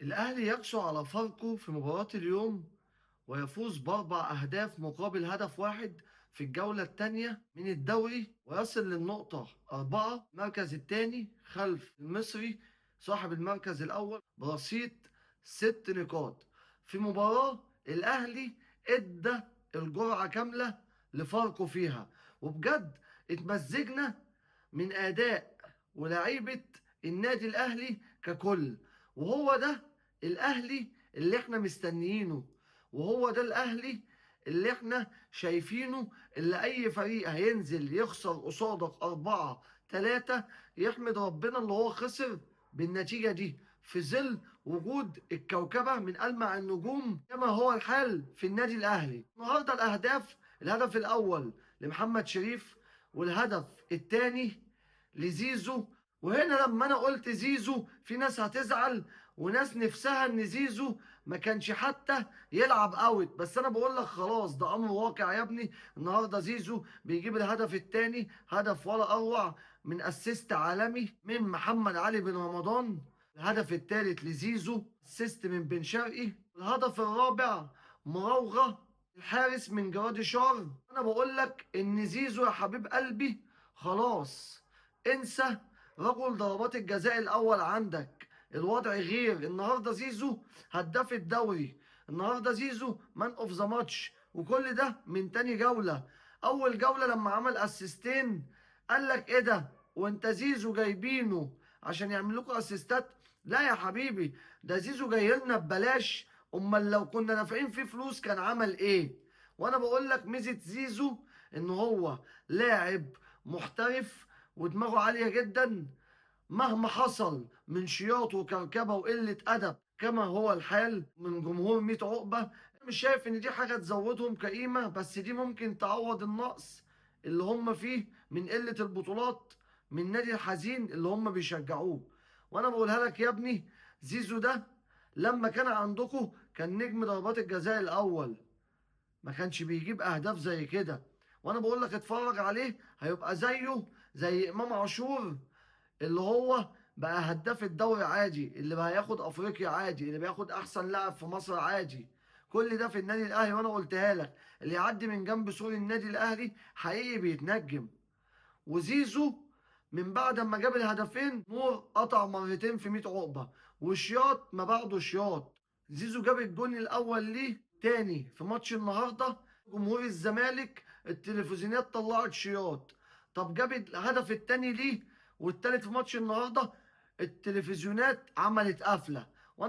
الأهلي يقسو على فاركو في مباراة اليوم ويفوز بأربع أهداف مقابل هدف واحد في الجولة الثانية من الدوري، ويصل للنقطة 4، المركز الثاني خلف المصري صاحب المركز الأول برصيد 6 نقاط. في مباراة الأهلي ادى الجرعة كاملة لفاركو فيها، وبجد اتمزجنا من أداء ولاعيبة النادي الأهلي ككل. وهو ده الأهلي اللي احنا مستنيينه، وهو ده الأهلي اللي احنا شايفينه، اللي أي فريق هينزل يخسر قصادك 4-3 يحمد ربنا اللي هو خسر بالنتيجة دي في ظل وجود الكوكبة من ألمع النجوم كما هو الحال في النادي الأهلي. النهاردة الأهداف: الهدف الأول لمحمد شريف، والهدف الثاني لزيزو. وهنا لما انا قلت زيزو في ناس هتزعل وناس نفسها ان زيزو ما كانش حتى يلعب اوت، بس انا بقول لك خلاص ده امر واقع يا ابني. النهارده زيزو بيجيب الهدف الثاني، هدف ولا اروع من اسيست عالمي من محمد علي بن رمضان. الهدف الثالث لزيزو اسيست من بن شرقي. الهدف الرابع مراوغه الحارس من جرادي شار. انا بقول لك ان زيزو يا حبيب قلبي خلاص انسى رجل ضربات الجزاء الاول عندك. الوضع غير النهارده. زيزو هداف الدوري، النهارده زيزو مان اوف ذا ماتش، وكل ده من تاني جوله. اول جوله لما عمل اسيستين قال لك ايه ده، وانت زيزو جايبينه عشان يعمل لكم اسيستات؟ لا يا حبيبي، ده زيزو جاي لنا ببلاش، امال لو كنا دافعين فيه فلوس كان عمل ايه؟ وانا بقول لك ميزه زيزو ان هو لاعب محترف ودماغه عاليه جدا، مهما حصل من شياط وكركبه وقله ادب كما هو الحال من جمهور 100 عقبه. مش شايف ان دي حاجه تزودهم كقيمه، بس دي ممكن تعوض النقص اللي هم فيه من قله البطولات من النادي الحزين اللي هم بيشجعوه. وانا بقولها لك يا ابني، زيزو ده لما كان عندكم كان نجم ضربات الجزاء الاول، ما كانش بيجيب اهداف زي كده. وانا بقول لك اتفرج عليه هيبقى زيه زي امام عاشور اللي هو بقى هداف الدوري عادي، اللي بقى ياخد افريقيا عادي، اللي بياخد احسن لاعب في مصر عادي. كل ده في النادي الاهلي، وانا قلتها لك اللي يعدي من جنب سور النادي الاهلي حقيقي بيتنجم. وزيزو من بعد ما جاب الهدفين نور قطع مرتين في 100 عقبه، وشياط ما بعده شياط. زيزو جاب الجون الاول ليه تاني في ماتش النهارده، جمهور الزمالك التلفزيونات طلعت شياط. طب جاب الهدف التاني ليه والتالت في ماتش النهارده، التلفزيونات عملت قفله.